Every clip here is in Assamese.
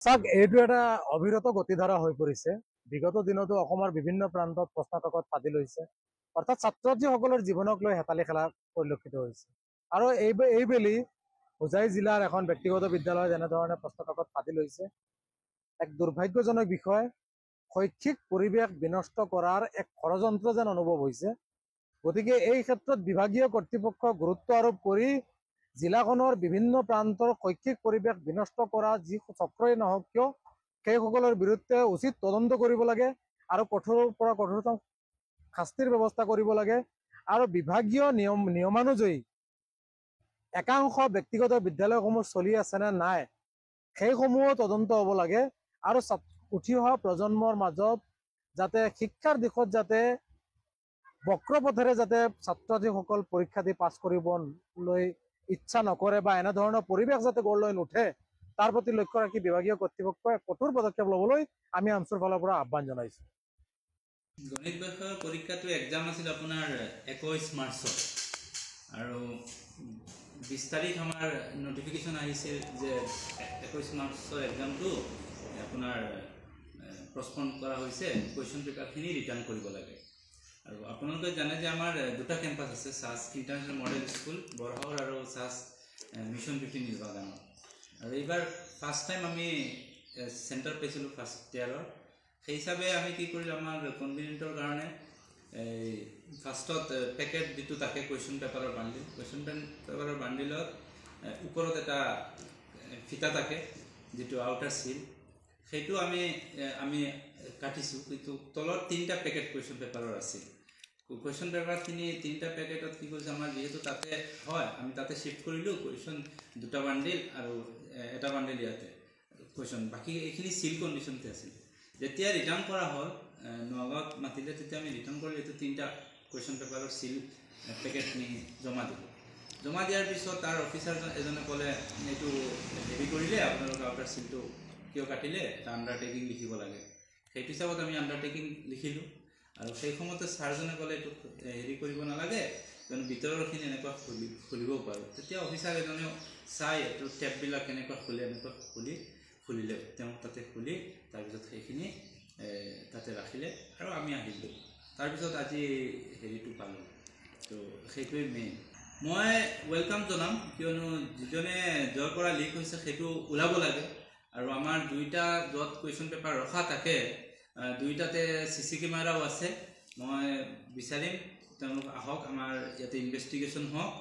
চাওক এইটো এটা অবিৰত গতিধাৰা হৈ পৰিছে। বিগত দিনতো অসমৰ বিভিন্ন প্ৰান্তত প্ৰশ্ন কাকত ফাদিল হৈছে, অৰ্থাৎ ছাত্ৰ ছাত্ৰীসকলৰ জীৱনক লৈ হেতালি খেলা পৰিলক্ষিত হৈছে। আৰু এইবেলি হোজাই জিলাৰ এখন ব্যক্তিগত বিদ্যালয়ত এনেধৰণে প্ৰশ্ন কাকত ফাদিল হৈছে। এক দুৰ্ভাগ্যজনক বিষয়, শৈক্ষিক পৰিৱেশ বিনষ্ট কৰাৰ এক ষড়যন্ত্ৰ যেন অনুভৱ হৈছে। গতিকে এই ক্ষেত্ৰত বিভাগীয় কৰ্তৃপক্ষক গুৰুত্ব আৰোপ কৰি জিলাখনৰ বিভিন্ন প্ৰান্তৰ শৈক্ষিক পৰিৱেশ বিনষ্ট কৰা যি চক্ৰই নহওক কিয় সেইসকলৰ বিৰুদ্ধে উচিত তদন্ত কৰিব লাগে আৰু কঠোৰৰ পৰা কঠোৰতম শাস্তিৰ ব্যৱস্থা কৰিব লাগে। আৰু বিভাগীয় নিয়মানুযায়ী একাংশ ব্যক্তিগত বিদ্যালয়সমূহ চলি আছে নে নাই সেইসমূহো তদন্ত হ'ব লাগে। আৰু উঠি অহা প্ৰজন্মৰ মাজত যাতে শিক্ষাৰ দিশত যাতে বক্ৰপথেৰে যাতে ছাত্ৰ ছাত্ৰীসকল পৰীক্ষা দি পাছ কৰিবলৈ ইচ্ছা নকৰে বা এনেধৰণৰ পৰিৱেশ যাতে গঢ় লৈ নুঠে তাৰ প্ৰতি লক্ষ্য ৰাখি বিভাগীয় কৰ্তৃপক্ষই কঠোৰ পদক্ষেপ ল'বলৈ আমি আমচুৰ ফালৰ পৰা আহ্বান জনাইছোঁ। গণিত বিষয়ৰ পৰীক্ষাটো এক্সাম আছিল আপোনাৰ 21 মাৰ্চত আৰু 20 তাৰিখ আমাৰ নটিফিকেশ্যন আহিছিল যে 21 মাৰ্চৰ এক্সামটো আপোনাৰ পষ্টপন কৰা হৈছে, কুৱেশ্যন পেপাৰখিনি ৰিটাৰ্ণ কৰিব লাগে। আৰু আপোনালোকে জানে যে আমাৰ দুটা কেম্পাছ আছে, চাছ ইণ্টাৰনেশ্যনেল মডেল স্কুল বৰহাউৰ আৰু চাছ মিছন 15 নিৰ্বাগানত। আৰু এইবাৰ ফাৰ্ষ্ট টাইম আমি চেণ্টাৰ পাইছিলোঁ ফাৰ্ষ্ট ইয়াৰৰ। সেই হিচাপে আমি কি কৰিলোঁ, আমাৰ কনভিনিয়েণ্টৰ কাৰণে এই ফাৰ্ষ্টত পেকেট যিটো থাকে কুৱেশ্যন পেপাৰৰ বান্ডিলত ওপৰত এটা ফিটা থাকে যিটো আউটাৰ চিল, সেইটো আমি কাটিছোঁ। কিন্তু তলত 3টা পেকেট কুৱেশ্যন পেপাৰৰ আছিল। কুৱেশ্যন পেপাৰখিনি 3টা পেকেটত কি কৰিছে, আমাৰ যিহেতু তাতে হয় আমি তাতে শ্বিফ্ট কৰিলোঁ কুৱেশ্যন 2টা বান্ডিল আৰু এটা বান্ডিল ইয়াতে কুৱেশ্যন, বাকী এইখিনি চিল কণ্ডিশ্যনতে আছিল। যেতিয়া ৰিটাৰ্ণ কৰা হ'ল নগাঁৱত মাতিলে তেতিয়া আমি ৰিটাৰ্ণ কৰিলোঁ, এইটো 3টা কুৱেশ্যন পেপাৰৰ চিল পেকেটখিনি জমা দিলোঁ। জমা দিয়াৰ পিছত তাৰ অফিচাৰ এজনে ক'লে এইটো হেৰি কৰিলে আপোনালোকে আউটাৰ চিলটো কিয় কাটিলে, এটা আণ্ডাৰটেকিং লিখিব লাগে। সেইটো হিচাপত আমি আণ্ডাৰটেকিং লিখিলোঁ। আৰু সেই সময়তে ছাৰজনে ক'লে এইটো হেৰি কৰিব নালাগে, কিয়নো ভিতৰৰখিনি এনেকুৱা খুলিব পাৰোঁ। তেতিয়া অফিচাৰ এজনেও চাই এইটো টেপবিলাক কেনেকুৱা খুলে, এনেকুৱা খুলিলে তেওঁ তাতে খুলি তাৰপিছত সেইখিনি তাতে ৰাখিলে আৰু আমি আহিলোঁ। তাৰপিছত আজি হেৰিটো পালোঁ। তো সেইটোৱে মেইন। মই ৱেলকাম জনাম, কিয়নো যিজনে য'ৰ পৰা লিক হৈছে সেইটো ওলাব লাগে। আৰু আমাৰ 2টা য'ত কুৱেশ্যন পেপাৰ ৰখা থাকে 2টাতে CC কেমেৰাও আছে। মই বিচাৰিম তেওঁলোক আহক, আমাৰ ইয়াতে ইনভেষ্টিগেশ্যন হওক।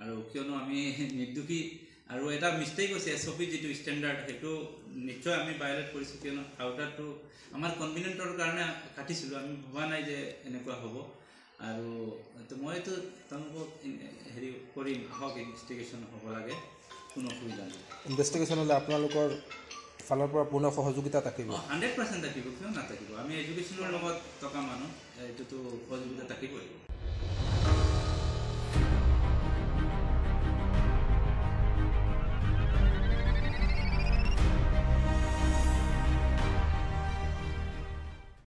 আৰু কিয়নো আমি নিৰ্দোষী, আৰু এটা মিষ্টেক হৈছে SOP যিটো ষ্টেণ্ডাৰ্ড সেইটো নিশ্চয় আমি ভায়োলেট কৰিছোঁ, কিয়নো আউটাৰটো আমাৰ কনভিনিয়েণ্টৰ কাৰণে কাটিছিলোঁ, আমি ভবা নাই যে এনেকুৱা হ'ব। আৰু মইতো তেওঁলোকক হেৰি কৰিম, আহক ইনভেষ্টিগেশ্যন হ'ব লাগে, কোনো অসুবিধা নাই। ইনভেষ্টিগেশ্যন হ'লে আপোনালোকৰ ফালৰ পৰা পূৰ্ণ সহযোগিতা থাকিব? 100% থাকিব, কিয় নাথাকিব। আমি এডুকেশ্যনৰ লগত থকা মানুহ, এইটোতো সহযোগিতা থাকিবই।